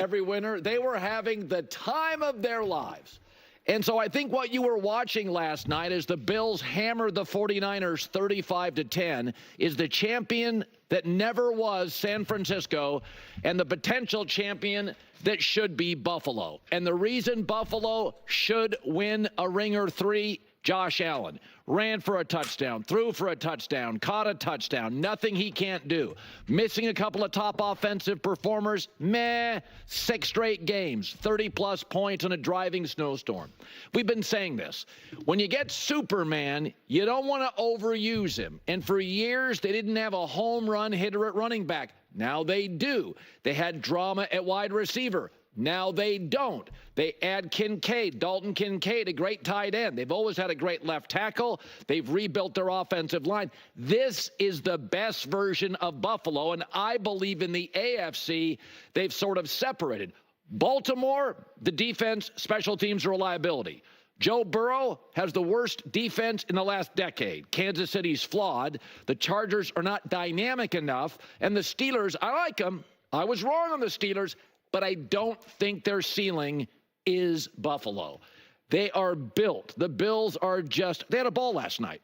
every winner, they were having the time of their lives. And so I think what you were watching last night as the Bills hammered the 49ers 35-10 is the champion that never was San Francisco and the potential champion that should be Buffalo. And the reason Buffalo should win a ring or three, Josh Allen ran for a touchdown, threw for a touchdown, caught a touchdown, nothing he can't do. Missing a couple of top offensive performers, 6 straight games, 30-plus points in a driving snowstorm. We've been saying this. When you get Superman, you don't want to overuse him. And for years, they didn't have a home run hitter at running back. Now they do. They had drama at wide receiver. Now they don't. They add Kincaid, Dalton Kincaid, a great tight end. They've always had a great left tackle. They've rebuilt their offensive line. This is the best version of Buffalo, and I believe in the AFC, they've sort of separated. Baltimore, the defense, special teams, reliability. Joe Burrow has the worst defense in the last decade. Kansas City's flawed. The Chargers are not dynamic enough. And the Steelers, I like them. I was wrong on the Steelers, but I don't think their ceiling is Buffalo. They are built. The Bills are just, they had a ball last night.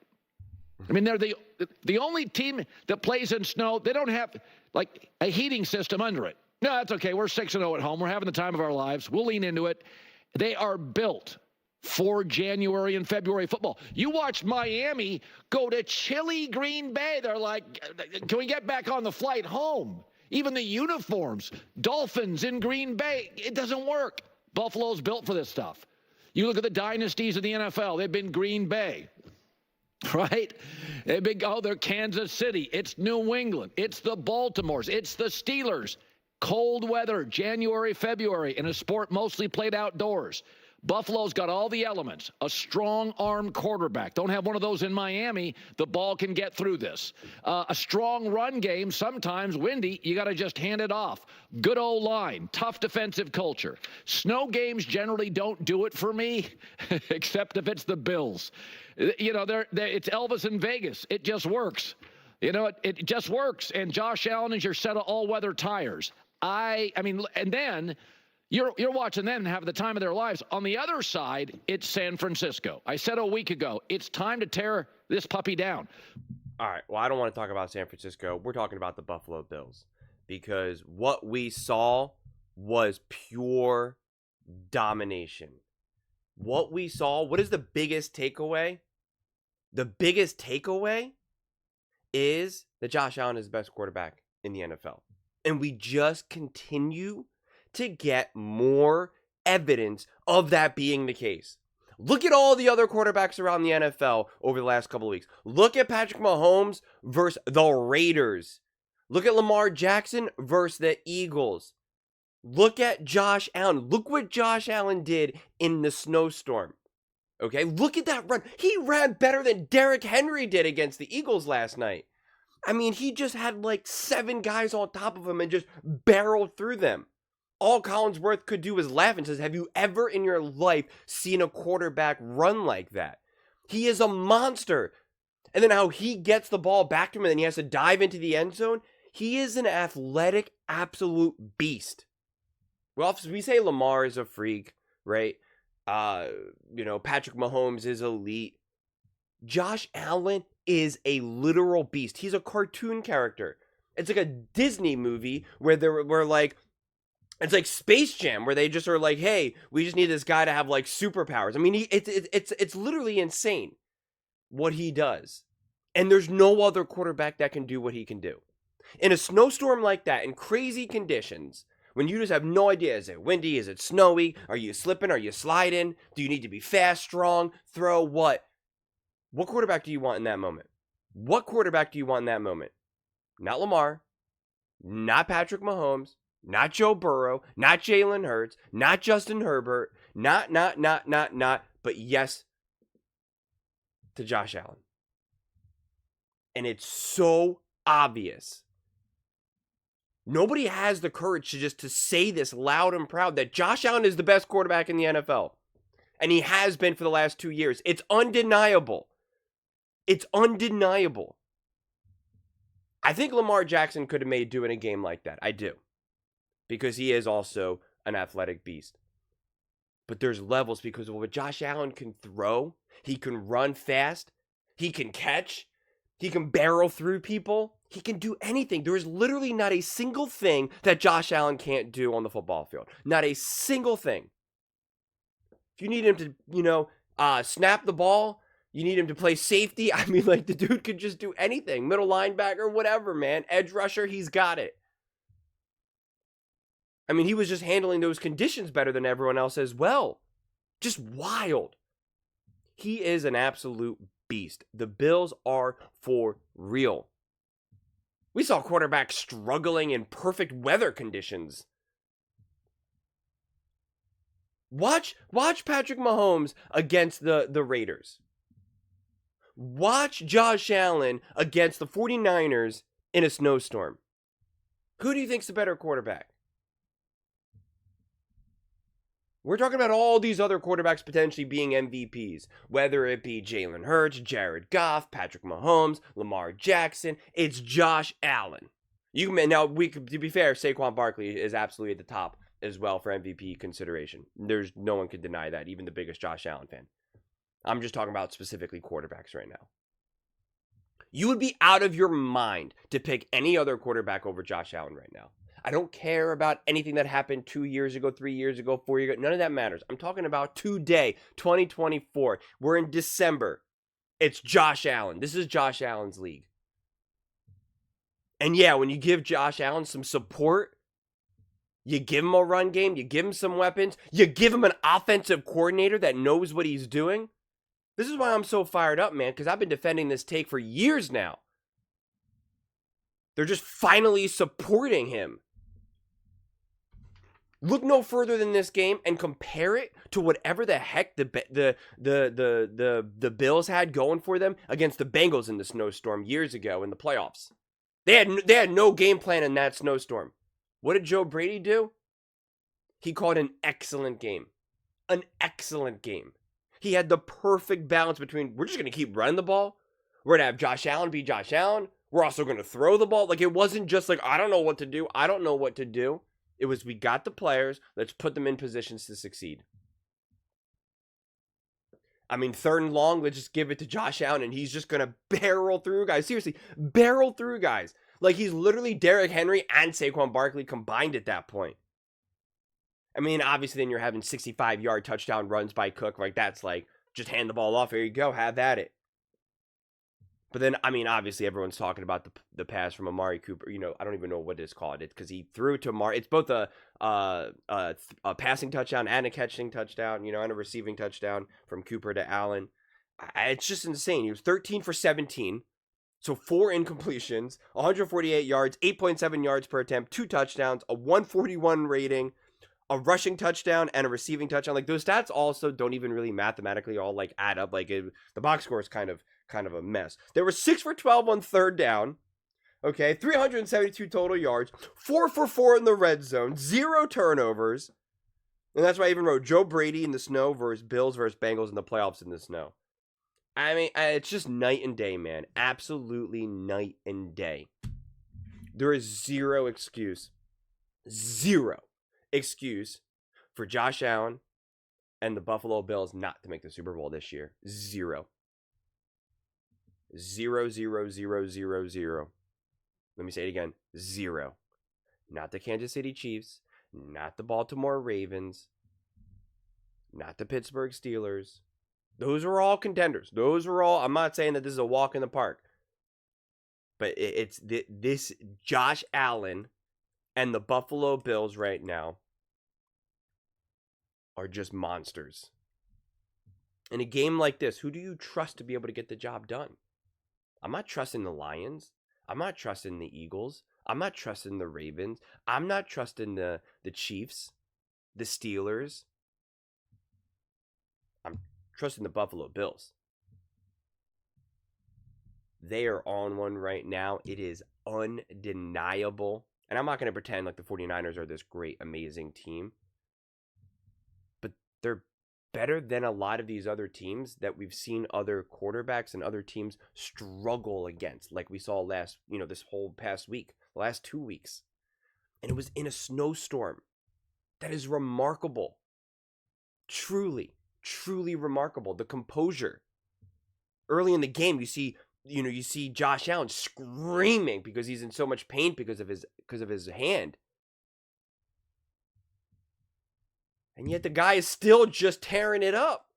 I mean, they're the only team that plays in snow. They don't have, like, a heating system under it. No, that's okay. We're 6-0 at home. We're having the time of our lives. We'll lean into it. They are built for January and February football. You watch Miami go to chilly Green Bay. They're like, can we get back on the flight home? Even the uniforms, Dolphins in Green Bay, it doesn't work. Buffalo's built for this stuff. You look at the dynasties of the NFL, they've been Green Bay, right? They've been, they're Kansas City. It's New England. It's the Baltimores. It's the Steelers. Cold weather, January, February, in a sport mostly played outdoors. Buffalo's got all the elements. A strong-arm quarterback. Don't have one of those in Miami. The ball can get through this. A strong run game, sometimes windy. You got to just hand it off. Good O-line. Tough defensive culture. Snow games generally don't do it for me, except if it's the Bills. You know, it's Elvis in Vegas. It just works. You know, it just works. And Josh Allen is your set of all-weather tires. I mean, and then You're watching them and having the time of their lives. On the other side, it's San Francisco. I said a week ago, it's time to tear this puppy down. All right, well, I don't want to talk about San Francisco. We're talking about the Buffalo Bills because what we saw was pure domination. What we saw, what is the biggest takeaway? The biggest takeaway is that Josh Allen is the best quarterback in the NFL. And we just continue to get more evidence of that being the case. Look at all the other quarterbacks around the NFL over the last couple of weeks. Look at Patrick Mahomes versus the Raiders. Look at Lamar Jackson versus the Eagles. Look at Josh Allen. Look what Josh Allen did in the snowstorm. Okay, look at that run. He ran better than Derrick Henry did against the Eagles last night. I mean, he just had like 7 guys on top of him and just barreled through them. All Collinsworth could do was laugh and says, have you ever in your life seen a quarterback run like that? He is a monster. And then how he gets the ball back to him and then he has to dive into the end zone. He is an athletic, absolute beast. Well, we say Lamar is a freak, right? Patrick Mahomes is elite. Josh Allen is a literal beast. He's a cartoon character. It's like a Disney movie where we're like, it's like Space Jam, where they just are like, hey, we just need this guy to have like superpowers. I mean, it's literally insane what he does. And there's no other quarterback that can do what he can do. In a snowstorm like that, in crazy conditions, when you just have no idea, is it windy, is it snowy, are you slipping, are you sliding, do you need to be fast, strong, throw, what? What quarterback do you want in that moment? What quarterback do you want in that moment? Not Lamar, not Patrick Mahomes, not Joe Burrow, not Jalen Hurts, not Justin Herbert, not, but yes to Josh Allen. And it's so obvious. Nobody has the courage to say this loud and proud that Josh Allen is the best quarterback in the NFL. And he has been for the last 2 years. It's undeniable. It's undeniable. I think Lamar Jackson could have made do in a game like that. I do. because he is also an athletic beast. But there's levels because of what Josh Allen can throw. He can run fast. He can catch. He can barrel through people. He can do anything. There is literally not a single thing that Josh Allen can't do on the football field. Not a single thing. If you need him to, snap the ball, you need him to play safety. I mean, like, the dude could just do anything. Middle linebacker, whatever, man. Edge rusher, he's got it. I mean, he was just handling those conditions better than everyone else as well. Just wild. He is an absolute beast. The Bills are for real. We saw quarterbacks struggling in perfect weather conditions. Watch Patrick Mahomes against the Raiders. Watch Josh Allen against the 49ers in a snowstorm. Who do you think's the better quarterback? We're talking about all these other quarterbacks potentially being MVPs, whether it be Jalen Hurts, Jared Goff, Patrick Mahomes, Lamar Jackson. It's Josh Allen. To be fair, Saquon Barkley is absolutely at the top as well for MVP consideration. There's no one could deny that, even the biggest Josh Allen fan. I'm just talking about specifically quarterbacks right now. You would be out of your mind to pick any other quarterback over Josh Allen right now. I don't care about anything that happened 2 years ago, 3 years ago, 4 years ago. None of that matters. I'm talking about today, 2024. We're in December. It's Josh Allen. This is Josh Allen's league. And yeah, when you give Josh Allen some support, you give him a run game, you give him some weapons, you give him an offensive coordinator that knows what he's doing. This is why I'm so fired up, man, because I've been defending this take for years now. They're just finally supporting him. Look no further than this game and compare it to whatever the heck the Bills had going for them against the Bengals in the snowstorm years ago in the playoffs. They had no game plan in that snowstorm. What did Joe Brady do? He called an excellent game. An excellent game. He had the perfect balance between, we're just going to keep running the ball. We're going to have Josh Allen be Josh Allen. We're also going to throw the ball. Like, it wasn't just like, I don't know what to do. I don't know what to do. It was, we got the players. Let's put them in positions to succeed. I mean, 3rd and long, let's just give it to Josh Allen, and he's just going to barrel through guys. Seriously, barrel through guys. Like, he's literally Derrick Henry and Saquon Barkley combined at that point. I mean, obviously, then you're having 65-yard touchdown runs by Cook. Like, that's like, just hand the ball off. Here you go. Have at it. But then, I mean, obviously, everyone's talking about the pass from Amari Cooper. I don't even know what it's called. It's because he threw to Amari. It's both a passing touchdown and a catching touchdown, and a receiving touchdown from Cooper to Allen. It's just insane. He was 13 for 17. So 4 incompletions, 148 yards, 8.7 yards per attempt, 2 touchdowns, a 141 rating, a rushing touchdown, and a receiving touchdown. Like, those stats also don't even really mathematically all like add up. Like, the box score is kind of a mess. They were 6 for 12 on 3rd down. Okay, 372 total yards, 4 for 4 in the red zone, 0 turnovers. And that's why I even wrote Joe Brady in the snow versus Bills versus Bengals in the playoffs in the snow. I mean, it's just night and day, man. Absolutely night and day. There is zero excuse for Josh Allen and the Buffalo Bills not to make the Super Bowl this year. Zero. 0, 0, 0, 0, 0. Let me say it again. 0. Not the Kansas City Chiefs. Not the Baltimore Ravens. Not the Pittsburgh Steelers. Those were all contenders. I'm not saying that this is a walk in the park. But it's this Josh Allen and the Buffalo Bills right now are just monsters. In a game like this, who do you trust to be able to get the job done? I'm not trusting the Lions. I'm not trusting the Eagles. I'm not trusting the Ravens. I'm not trusting the Chiefs, the Steelers. I'm trusting the Buffalo Bills. They are on one right now. It is undeniable. And I'm not going to pretend like the 49ers are this great, amazing team. But they're better than a lot of these other teams that we've seen other quarterbacks and other teams struggle against. Like we saw this whole past week, the last 2 weeks. And it was in a snowstorm. That is remarkable. Truly, truly remarkable. The composure. Early in the game, you see Josh Allen screaming because he's in so much pain because of his hand. And yet the guy is still just tearing it up,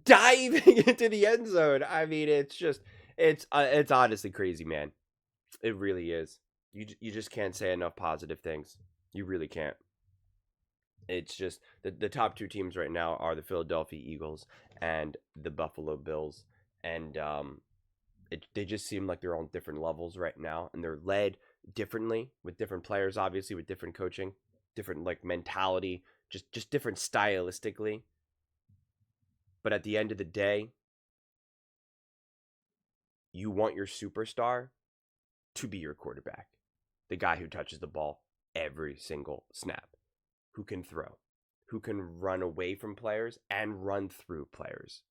diving into the end zone. I mean, it's honestly crazy, man. It really is. You just can't say enough positive things. You really can't. It's just the top two teams right now are the Philadelphia Eagles and the Buffalo Bills, and they just seem like they're on different levels right now, and they're led differently with different players, obviously with different coaching, different like mentality, just different stylistically. But at the end of the day, you want your superstar to be your quarterback, the guy who touches the ball every single snap, who can throw, who can run away from players and run through players,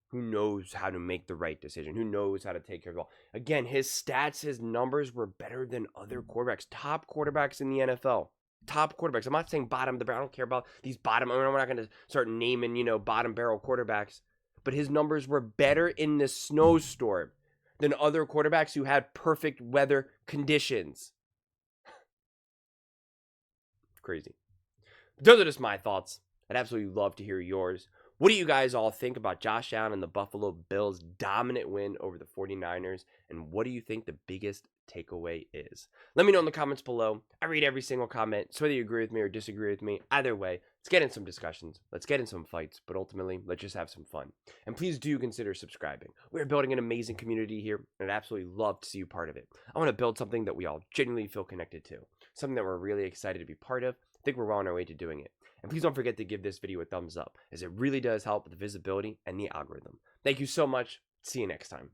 who knows how to make the right decision, who knows how to take care of the ball. Again, his stats, his numbers were better than other quarterbacks, top quarterbacks in the NFL. Top quarterbacks. I'm not saying bottom of the barrel. I don't care about these bottom. We're not going to start naming, bottom barrel quarterbacks. But his numbers were better in the snowstorm than other quarterbacks who had perfect weather conditions. Crazy. Those are just my thoughts. I'd absolutely love to hear yours. What do you guys all think about Josh Allen and the Buffalo Bills' dominant win over the 49ers? And what do you think the biggest takeaway is? Let me know in the comments below. I read every single comment, so whether you agree with me or disagree with me, either way, let's get in some discussions. Let's get in some fights, but ultimately, let's just have some fun. And please do consider subscribing. We're building an amazing community here, and I'd absolutely love to see you part of it. I want to build something that we all genuinely feel connected to, something that we're really excited to be part of. I think we're well on our way to doing it. And please don't forget to give this video a thumbs up, as it really does help with the visibility and the algorithm. Thank you so much. See you next time.